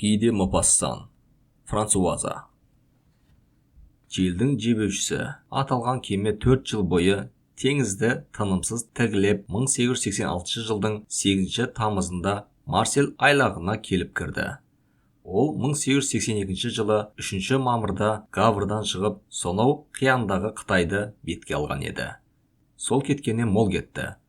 Guy de Maupassant, Франсуаза. Желдің жебеушісі аталған кеме 4 жыл бойы теңізді тынымсыз тігілеп 1886 жылдың 8 тамызында Марсель айлағына келіп кірді. Ол 1882 жылы 3 мамырда Гаврдан шығып, сонау қияндағы Қытайды бетке алған еді. Сол кеткеннен мол кетті.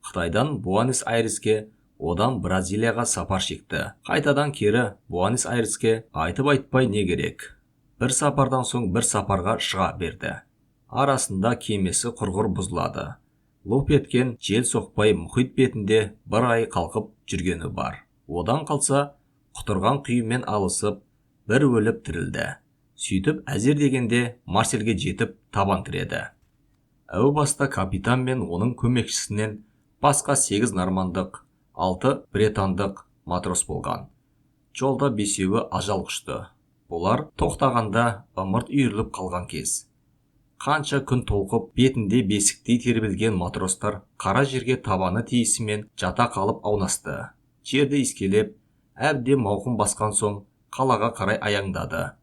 Қытайдан Буэнос-Айреске, одан Бразилияға сапар шекті. Қайтадан кері Буэнос-Айреске айтып-айтпай не керек. Бір сапардан соң бір сапарға шыға берді. Арасында кемесі құрғыр бұзылады. Лып еткен жел соқпай мұхит бетінде бір ай қалқып жүргені бар. Одан қалса, құтырған күйімен алысып, бір өліп тірілді. Сөйтіп әзер дегенде Марсельге жетіп табан тіреді. Әу баста капитан мен оның көмекшісінен басқа 8 нормандық, 6 бретандық матрос болған. Жолда 5-еуі ажал құшты. Бұлар тоқтағанда ымырт үйіріліп қалған кез. Қанша күн толқып, бетінде бесіктей тербелген матростар қара жерге табаны тиісімен жата қалып аунасты. Жерді искелеп, әбден мауқын басқан соң қалаға қарай аяңдады.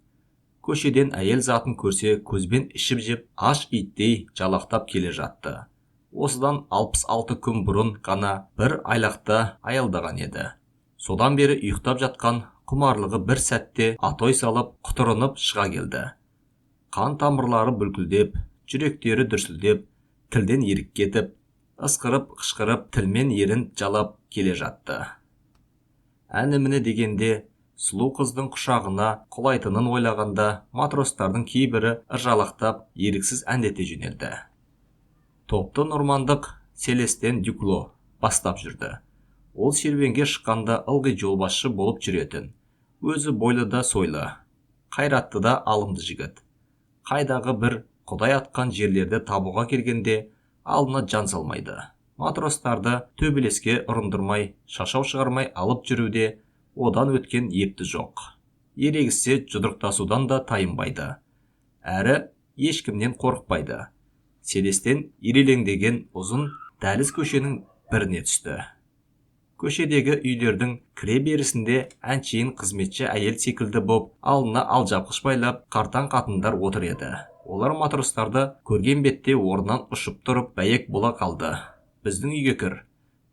Көшеден әйел затын көрсе көзбен ішіп жеп, аш иттей жалақтап келе жатты. Осыдан 66 күн бұрын ғана бір айлақта аялдаған еді. Содан бері ұйықтап жатқан құмарлығы бір сәтте атой салып, құтырынып шыға келді. Қан тамырлары бүлкілдеп, жүректері дүрсілдеп, тілден ерік кетіп, ысқырып-қышқырып, тілмен ерін жалап келе жатты. Әні-міне дегенде, сұлу қыздың құшағына құлайтынын ойлағанда, матростардың кейбірі ыржалақтап, еріксіз әндете жөнелді. Топты нормандық Селестен Дюкло бастап жүрді. Ол серуенге шыққанда ылғи жолбасшы болып жүретін. Өзі бойлы да сойлы, қайратты да алымды жігіт. Қайдағы бір құдай атқан жерлерді табуға келгенде алдына жан салмайды. Матростарды төбелеске ұрындырмай, шашау шығармай алып жүруде одан өткен епті жоқ. Ерегіссе жұдырықтасудан да тайынбайды. Әрі ешкімнен қорықпайды. Селестен ирелеңдеген ұзын дәліз көшенің біріне түсті. Көшедегі үйлердің кіре берісінде әншейін қызметші әйел секілді боп, алына алжапқыш байлап, қартаң қатындар отыр еді. Олар матростарды көрген бетте орнынан ұшып тұрып, бәйек бола қалды. Біздің үйге кір.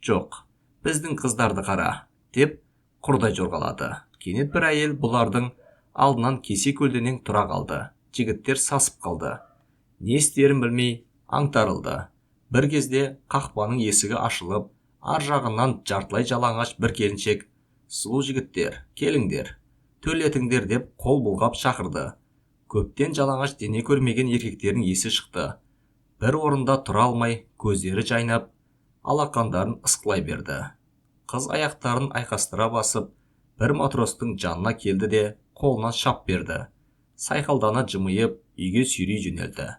Жоқ, біздің қыздарды қара, деп құрдай жорғалады. Кенет бір әйел бұлардың алдынан кесе көлденең тұра қалды. Жігіттер сасып қалды. Не істерін білмей аңтарылды. Бір кезде қақпаның есігі ашылып, ар жағынан жартылай жалаңаш бір келіншек, сұлу жігіттер, келіңдер, төлетіңдер деп қол бұлғап шақырды. Көптен жалаңаш дене көрмеген еркектердің есі шықты. Бір орында тұра алмай, көздері жайнап, алақандарын ысқылай берді. Қыз аяқтарын айқастыра басып, бір матростың жанына келді де қолынан шап берді. Сайқалдана жымиып, үйге сүйрей жөнелді.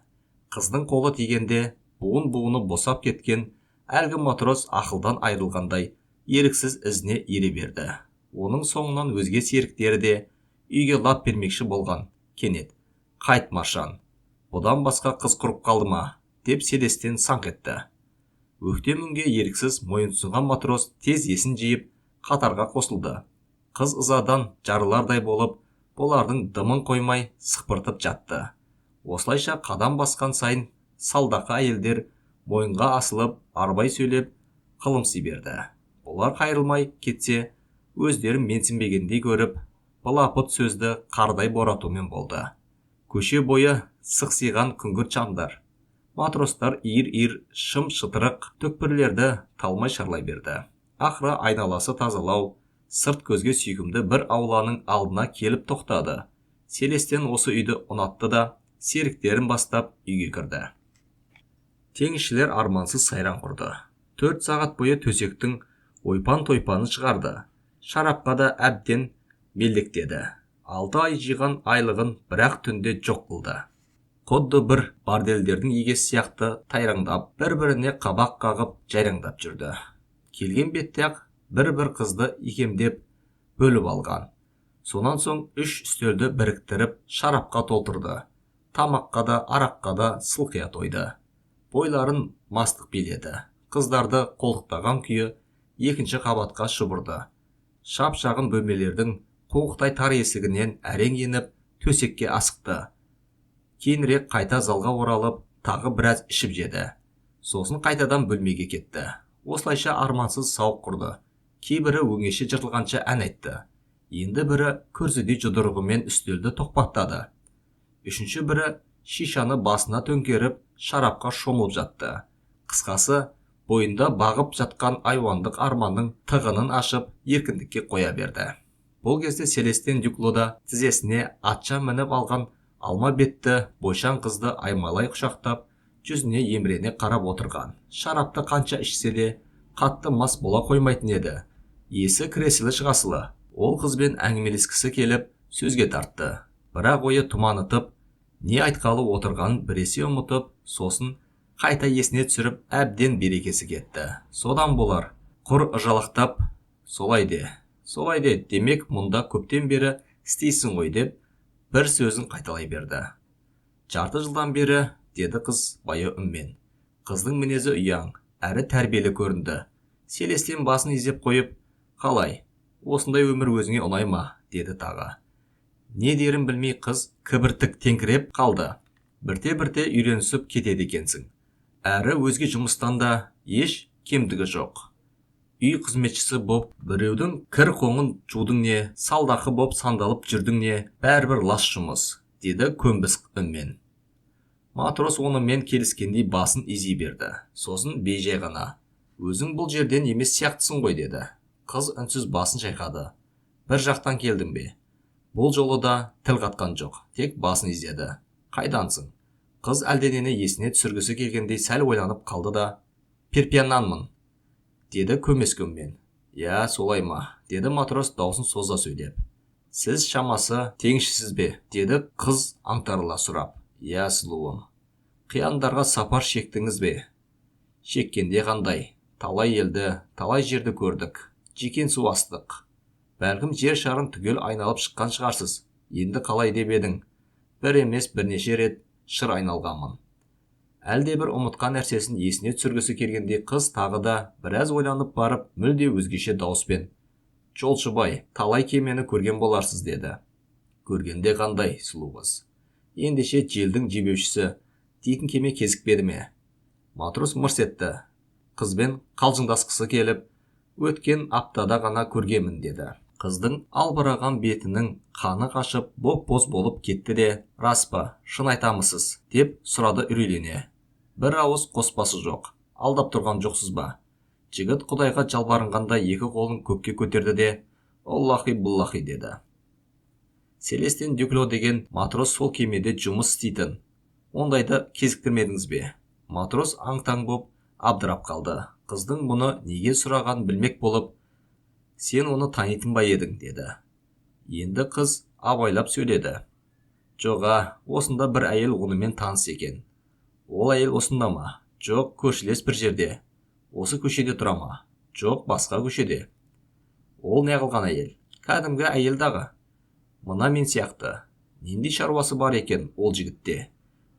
Қыздың қолы тигенде буын-буыны босап кеткен әлгі матрос ақылдан айрылғандай еріксіз ізіне ере берді. Оның соңынан өзге серіктері де үйге лап бермекші болған. Кенет, қайт Маршан, бұдан басқа қыз құрып қалды ма, деп Селестен саңқ етті. Өктемінге еріксіз мойынсұнған матрос тез есін жиып қатарға қосылды. Қыз ызадан жарылардай болып, бұлардың дымын қоймай сықпыртып жатты. Осылайша қадам басқан сайын салдақы әйелдер мойынға асылып, арбай сөйлеп, қылымси берді. Олар қайрылмай кетсе, өздерін менсінбегендей көріп, былапыт сөзді қардай боратумен болды. Көше бойы сықсиған күңгірт шамдар. Матростар иір-иір шым-шытырық төкпірлерді талмай шарлай берді. Ақыры айналасы тазалау, сырт көзге сүйкімді бір ауланың алдына келіп тоқтады. Селестен осы үйді ұнатты да, серіктерін бастап үйге кірді. Теңізшілер армансыз сайран құрды. 4 сағат бойы төсектің ойпан-тойпаны шығарды. Шарапқа да әбден белдектеді. 6 ай жиған айлығын бірақ түнде жоқ қылды. Құдды бір бардельдердің егесі сияқты тайраңдап, бір-біріне қабақ қағып жайраңдап жүрді. Келген бетте-ақ бір-бір қызды икемдеп бөліп алған. Сонан соң 3 үстелді біріктіріп шарапқа толтырды. Тамаққа да, араққа да сылқия тойды. Бойларын мастық биледі. Қыздарды қолтықтаған күйі екінші қабатқа шұбырды. Шап-шағын бөлмелердің тоқтай тар есігінен әрең еніп төсекке асықты. Кейінірек қайта залға оралып, тағы біраз ішіп жеді. Сосын қайтадан бөлмеге кетті. Осылайша армансыз сауық құрды. Кейбірі өңеші жыртылғанша ән айтты. Енді бірі күрзідей жұдырығымен үстелді тоқпақтады. Үшінші бірі шишаны басына төңкеріп, шарапқа шомылып жатты. Қысқасы, бойында бағып жатқан айуандық арманның тығынын ашып, еркіндікке қоя берді. Бұл кезде Селестен Дюкло да тізесіне атша мініп алған алма бетті бойшаң қызды аймалай құшақтап, жүзіне емірене қарап отырған. Шарапты қанша ішсе де қатты мас бола қоймайтын еді. Есі кіресілі шығасылы. Ол қызбен әңгімелескісі келіп, сөзге тартты. Бірақ ойы тұманытып, не айтқалы отырғанын біресе ұмытып, сосын қайта есіне түсіріп, әбден берекесі кетті. Содан болар, құр ыржалақтап, солай де, демек мұнда көптен бері істейсің ғой деп, бір сөзін қайталай берді. Жарты жылдан бері, деді қыз байы үнмен. Қыздың мінезі ұяң, әрі тәрбиелі көрінді. Селестен басын изеп қойып, қалай, осындай өмір өзіңе ұнай ма, деді тағы. Не дерін білмей қыз кібіртік теңкіреп қалды. Бірте-бірте үйренісіп кетеді екенсің. Әрі өзге жұмыстан да еш кемдігі жоқ. Үй қызметшісі боп, біреудің кір қоңын жудың не, салдақы боп сандалып жүрдің не, бәрібір лас жұмыс, деді көнбіс үнмен. Матрос онымен келіскендей басын изей берді. Сосын бейжай ғана, өзің бұл жерден емес сияқтысың ғой, деді. Қыз үнсіз басын шайқады. Бір жақтан келдің бе? Бұл жолы да тіл қатқан жоқ, тек басын изеді. Қайдансың? Қыз әлденені есіне түсіргісі келгендей сәл ойланып қалды да, Перпияннанмын, деді көмескөнмен. Я, солай ма, деді матрос даусын соза сөйлеп. Сіз шамасы теңшісіз бе, деді қыз аңтарыла сұрап. Я, сұлуым. Қияндарға сапар шектіңіз бе? Шеккенде қандай? Талай елді, талай жерді көрдік. Жекен су астық. Бәлкім жер шарын түгел айналып шыққан шығарсыз. Енді қалай деп едің? Бір емес бірнеше рет шыр айналғанмын. Әлде бір ұмытқан нәрсесін есіне түсіргісі келгенде қыз тағы да біраз ойланып барып, мүлде өзгеше дауыспен. Жолшыбай, талай кемені көрген боларсыз, деді. Көргенде қандай, сұлу қыз? Ендеше желдің жебеушісі дейтін кеме кезікпеді ме? Матрос мырс етті. Қызбен қалжыңдасқысы келіп, өткен аптада ғана көргемін, деді. Қыздың албыраған бетінің қаны қашып, боп-боз болып кетті де, рас па, шын айтамысыз, деп сұрады үрейлене. Бір ауыз қоспасы жоқ, алдап тұрған жоқсыз ба? Жігіт Құдайға жалбарынғанда екі қолын көкке көтерді де, Аллахи-бұллахи, деді. Селестен Дюкло деген матрос сол кемеде жұмыс істейтін. Ондайды кезіктірмедіңіз бе? Матрос аң-таң боп абдырап қалды. Қыздың бұны неге сұраған білмек болып, сен оны танитын ба едің, деді. Енді қыз абайлап сөйледі. Жоға, осында бір әйел онымен таныс екен. Ол әйел осында ма? Жоқ, көршілес бір жерде. Осы көшеде тұра ма? Жоқ, басқа көшеде. Ол не қылған әйел? Кәдімгі әйел дағы. Мына мен сияқты. Нендей шаруасы бар екен ол жігітте?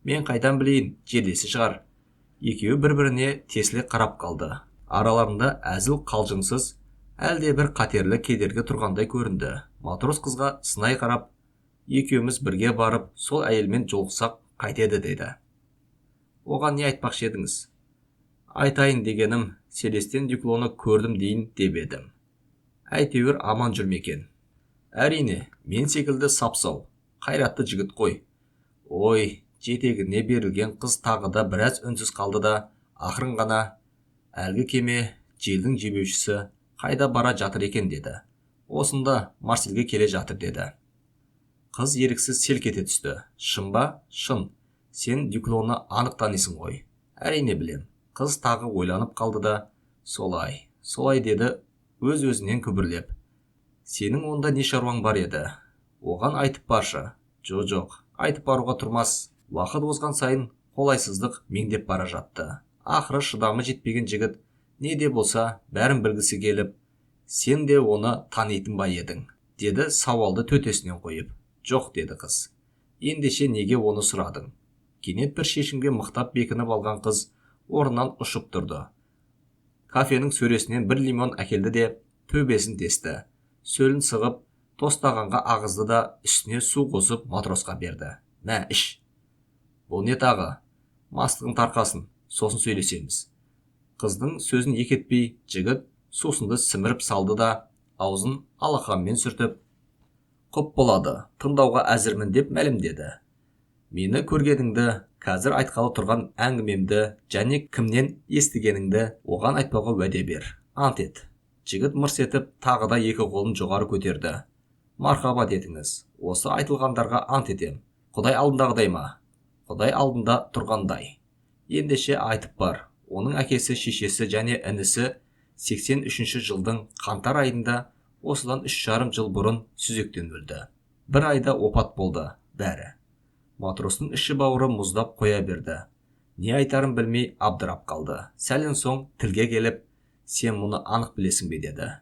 Мен қайдан білейін, жерлесі шығар. Екеуі бір-біріне тесіле қарап қалды. Араларында әзіл қалжыңсыз, әлде бір қатерлі кедергі тұрғандай көрінді. Матрос қызға сынай қарап, екеуміз бірге барып, сол әйелмен жолықсақ қайтеді, деді. Оған не айтпақшы едіңіз? Айтайын дегенім, Селестен Дюклоны көрдім дейін деп едім. Әйтеуір аман жүрмекен. Әрине, мен секілді сапсау, қайратты жігіт қой. Ой, жетегіне берілген қыз тағы да біраз үнсіз қалды да, ақырын ғана, әлгі кеме, желдің жебеушісі, қайда бара жатыр екен, деді. Осында Марсельге келе жатыр, деді. Қыз еріксіз селк ете түсті. Шын ба? Шын. Сен Дюклоны анық танисың ғой. Әрине білем. Қыз тағы ойланып қалды да, солай деді, өз-өзінен күбірлеп. Сенің онда не шаруаң бар еді? Оған айтып баршы. Жоқ, айтып баруға тұрмас. Уақыт озған сайын қолайсыздық меңдеп бара жатты. Ақыры шыдамы жетпеген жігіт, не де болса бәрін білгісі келіп, сен де оны танитын ба едің, деді сауалды төтесінен қойып. Жоқ, деді қыз. Ендеше неге оны сұрадың? Кенет бір шешімге мықтап бекініп алған қыз орнынан ұшып тұрды. Кафенің сөресінен бір лимон әкелді де төбесін тесті. Сөлін сығып, Тостағанға ағызды да үстіне су қосып матросқа берді. Мә, іш. Бұл не тағы? Мастығың тарқасын, сосын сөйлесеміз. Қыздың сөзін екетпей, жігіт сусынды сіміріп салды да, аузын алақанымен сүртіп, құп болады, тыңдауға әзірмін деп мәлімдеді. Мені көргеніңді, қазір айтқалы тұрған әңгімемді және кімнен естігеніңді оған айтпауға уәде бер. Ант ет. Жігіт мырс етіп тағы да екі қолын жоғары көтерді. Мархабат етіңіз. Осы айтылғандарға ант етем. Құдай алдындағыдай ма? Құдай алдында тұрғандай. Ендеше айтып бар. Оның әкесі, шешесі және інісі 83 жылдың қаңтар айында осыдан 3,5 жыл бұрын сүзектен өлді. Бір айда опат болды, бәрі. Матростың іші бауыры мұздап қоя берді. Не айтарын білмей абдырап қалды. Сәлен соң тілге келіп, сен мұны анық білесің бе деді.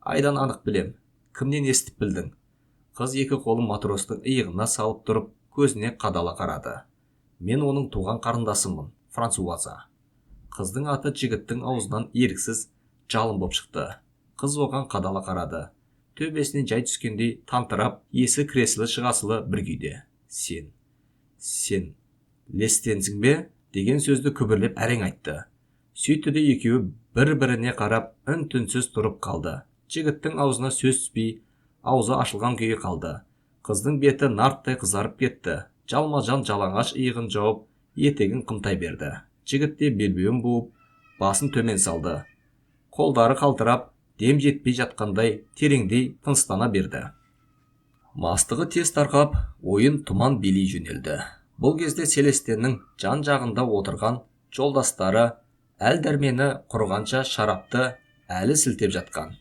Айдан анық білем. Кімнен естіп білдің? Қыз екі қолын матростың иығына салып тұрып, көзіне қадала қарады. Мен оның туған қарындасымын, Франсуаза. Қыздың аты жігіттің аузынан еріксіз жалын боп шықты. Қыз оған қадала қарады. Төбесінен жай түскендей тантырап, есі кіресілі шығасылы бір күйде. Сен лестенсің бе? Деген сөзді күбірлеп әрең айтты. Сөйтті де екеуі бір-біріне қарап үн-түнсіз тұрып қалды. Жігіттің аузына сөз түспей, аузы ашылған күйі қалды. Қыздың беті нарттай қызарып кетті. Жалма-жан жалаңаш иығын жауып, етегін қымтай берді. Жігіт те белбеуін буып, басын төмен салды. Қолдары қалтырап, дем жетпей жатқандай тереңдей тыныстана берді. Мастығы тез тарқап, ойын тұман билей жөнелді. Бұл кезде Селестеннің жан жағында отырған жолдастары әл дәрмені құрғанша шарапты әлі сілтеп жатқан.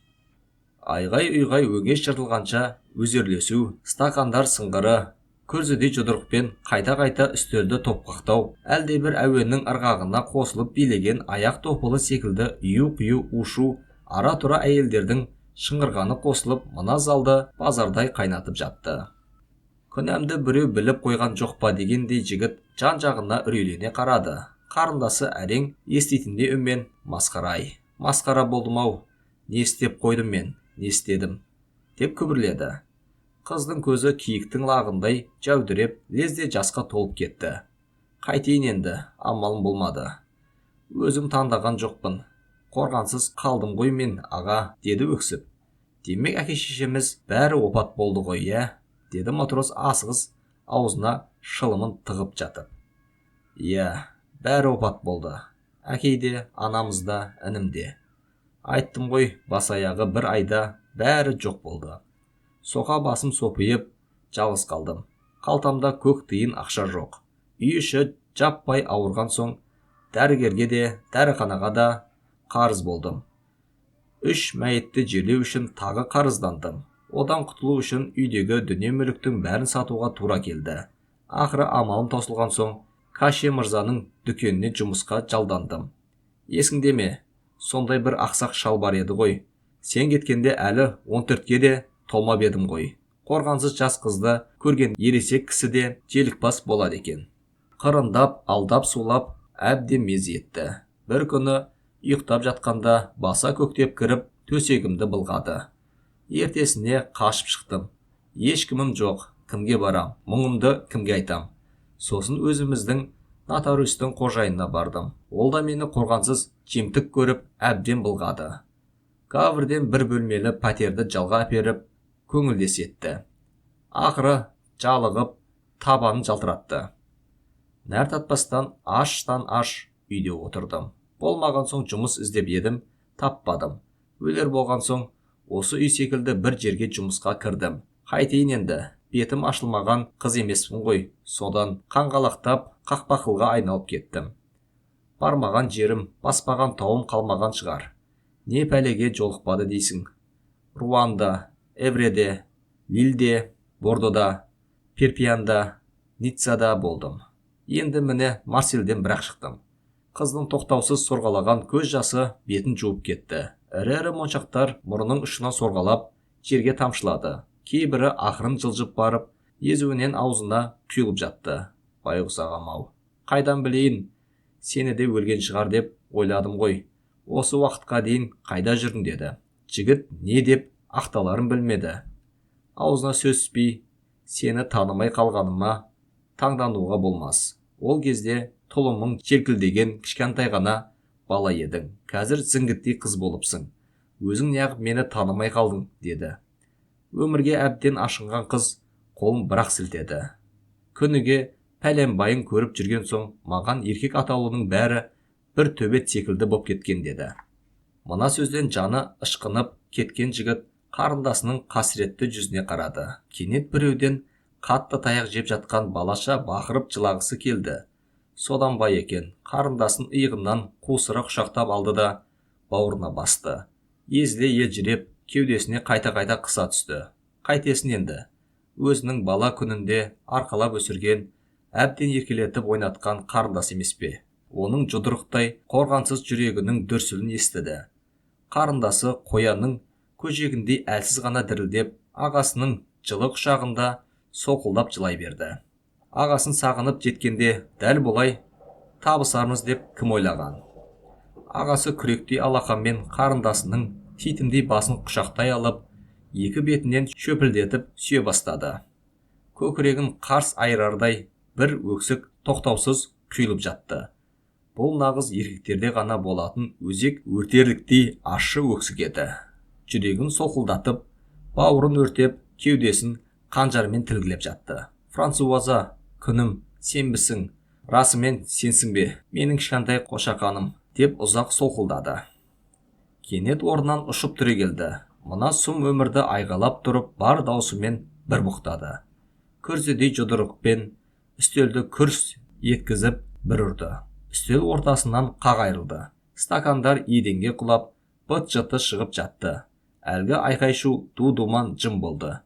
Айғай-ұйғай өгеш жыртылғанша өзерлесу, стақандар сыңғыры, күрзідей жұдырықпен қайта-қайта үстелді топқақтау, әлде бір әуеннің ырғағына қосылып билеген аяқ топылы секілді ию-қию ушу, ара-тұра әйелдердің шыңғырғаны қосылып, мына залды базардай қайнатып жатты. Күнәмді біреу біліп қойған жоқ па дегендей жігіт жан-жағына үрейлене қарады. Қарындасы әрең еститіндей үнмен, масқара-ай, масқара болдым-ау, не істеп қойдым мен, не істедім, деп күбірледі. Қыздың көзі киіктің лағындай жәудіреп, лезде жасқа толып кетті. Қайтейін енді, амалым болмады. Өзім таңдаған жоқпын. Қорғансыз қалдым ғой мен, аға, деді өксіп. Демек әке-шешеміз бәрі опат болды ғой, иә, деді матрос асығыс аузына шылымын тығып жатып. Иә, бәрі опат болды. Әкей де, анамыз да, інім де. Айттым ғой, бас аяғы бір айда бәрі жоқ болды. Соқа басым сопиып, жалғыз қалдым. Қалтамда көк тиын ақша жоқ. Үй іші жаппай ауырған соң, дәрігерге де, дәріханаға да қарыз болдым. 3 мәйітті жерлеу үшін тағы қарыздандым. Одан құтылу үшін үйдегі дүние-мүліктің бәрін сатуға тура келді. Ақыры амалым таусылған соң, Каше мырзаның дүкеніне жұмысқа жалдандым. Есіңде ме? Сондай бір ақсақ шал бар еді ғой. Сен кеткенде әлі 14-ке де толмап едім ғой. Қорғансыз жас қызды көрген ересек кісі де желікбас болады екен. Қырындап, алдап, сулап, әбден мезі етті. Бір күні ұйықтап жатқанда баса көктеп кіріп, төсегімді былғады. Ертесіне қашып шықтым. Ешкімім жоқ, кімге барам, мұңымды кімге айтам. Сосын өзіміздің нотариустың қожайынына бардым. Ол да мені қорғансыз жемтік көріп, әбден былғады. Гаврден бір бөлмелі пәтерді жалға әперіп, көңілдес етті. Ақыры жалығып, табанын жалтыратты. Нәр татпастан аштан аш үйде отырдым. Болмаған соң жұмыс іздеп едім, таппадым. Өлер болған соң, осы үй секілді бір жерге жұмысқа кірдім. Қайтейін енді, бетім ашылмаған қыз емеспін ғой. Содан қаңғалақтап, қақпақылға айналып кеттім. Бармаған жерім, баспаған тауым қалмаған шығар. Не пәлеге жолықпады дейсің? Руанда, Эвреде, Лилде, Бордода, Перпиянда, Ниццада болдым. Енді міне Марсельден бірақ шықтым. Қыздың тоқтаусыз сорғалаған көз жасы бетін жуып кетті. Ірі-ірі моншақтар мұрының ұшынан сорғалап, жерге тамшылады. Кейбірі ақырын жылжып барып, езуінен аузына құйылып жатты. Байғұс ағам-ау, қайдан білейін, сені де өлген шығар деп ойладым ғой. Осы уақытқа дейін қайда жүрдің деді. Жігіт не деп ақталарын білмеді. аузына сөз түспей, сені танымай қалғаныма таңдануға болмас. Ол кезде тұлымың желкілдеген кішкентай ғана бала едің. Қазір зіңгіттей қыз болыпсың. Өзің неғып мені танымай қалдың, деді. Өмірге әбден ашынған қыз қолын бірақ сілтеді. Күніге пәленбайын көріп жүрген соң, маған еркек атаулының бәрі бір төбет секілді боп кеткен, деді. Мына сөзден жаны ышқынып кеткен жігіт қарындасының қасіретті жүзіне қарады. Кенет біреуден қатты таяқ жеп жатқан балаша бақырып жылағысы келді. Содан бай екен, қарындасын иығынан қусыра құшақтап алды да бауырына басты. Езіле елжіреп, кеудесіне қайта-қайта қыса түсті. Қайтесін енді, өзінің бала күнінде арқалап өсірген, әбден еркелетіп ойнатқан қарындас емес пе? Оның жұдырықтай қорғансыз жүрегінің дүрсілін естіді. Қарындасы қоянның көжегіндей әлсіз ғана дірілдеп, ағасының жылы құшағында соқылдап жылай берді. Ағасын сағынып жеткенде дәл бұлай табысармыз деп кім ойлаған? Ағасы күректей алақанмен қарындасының титімдей басын құшақтай алып, екі бетінен шөпілдетіп сүйе бастады. Көкірегін қарс айырардай бір өксік тоқтаусыз құйылып жатты. Бұл нағыз еркектерде ғана болатын өзек өртерліктей ащы өксік еді. Жүрегін солқылдатып, бауырын өртеп, кеудесін қанжармен тілгілеп жатты. Франсуаза, күнім, сенбісің, расымен сенсің бе, менің кішкентай қошақаным, деп ұзақ солқылдады. Кенет орнынан ұшып түрегелді. Мына сұм өмірді айғалап тұрып, бар даусымен бір бұқтады. Күрзедей жұдырықпен үстелді күрс еткізіп бір ұрды. Үстел ортасынан қақ айырылды. Стакандар еденге құлап, быт-жыты шығып жатты. Әлгі айқай-шу ду-думан жым болды.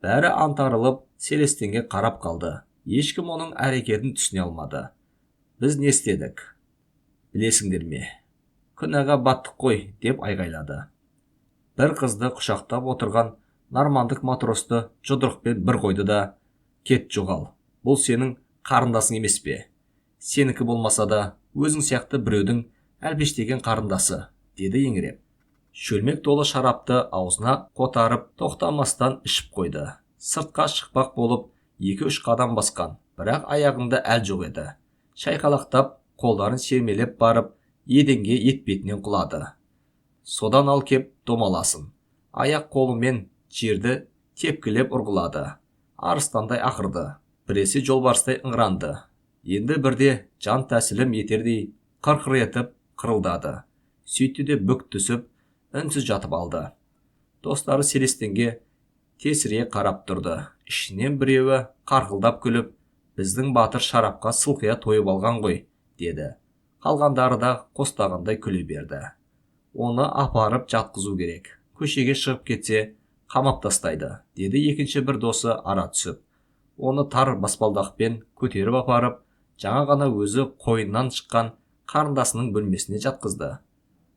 Бәрі антарылып, Селестенге қарап қалды. Ешкім оның әрекетін түсіне алмады. Біз не істедік? Білесіңдер ме? Күнәға баттық қой, деп айғайлады. Бір қызды құшақтап отырған нормандық матросты жұдырықпен бір қойды да, кет жоғал. Бұл сенің қарындасың емес пе? Сенікі болмаса да, өзің сияқты біреудің әлпештеген қарындасы, деді еңіреп. Шөлмек толы шарапты аузына қотарып, тоқтамастан ішіп қойды. Сыртқа шықпақ болып, 2-3 қадам басқан, бірақ аяғында әл жоқ еді. Шайқалақтап, қолдарын сермелеп барып, еденге етбетінен құлады. Содан ал кеп домаласын. Аяқ қолымен жерді тепкілеп ұрғылады. Арыстандай ақырды. Біресе жолбарыстай ыңыранды. Енді бірде жан тәсілім етердей қырқыр етіп қырылдады. Сөйтті де бүк түсіп, үнсіз жатып алды. Достары Селестенге тесірие қарап тұрды. Ішінен біреуі қарқылдап күліп, біздің батыр шарапқа сылқия тойып алған ғой, деді. Қалғандары да қостағандай күле берді. Оны апарып жатқызу керек. Көшеге шығып кетсе, қамап тастайды, деді екінші бір досы ара түсіп. Оны тар баспалдақпен көтеріп апарып, жаңа ғана өзі қойыннан шыққан қарындасының бөлмесіне жатқызды.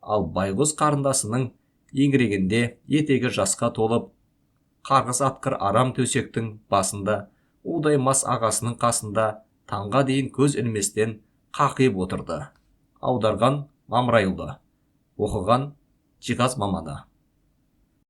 Ал байғұс қарындасының еңірегенде етегі жасқа толып, қарғыс атқыр арам төсектің басында, удай мас ағасының қасында таңға дейін көз ілместен қақиып отырды. Аударған Мамырайұлы, оқыған Жиғаз Маманы.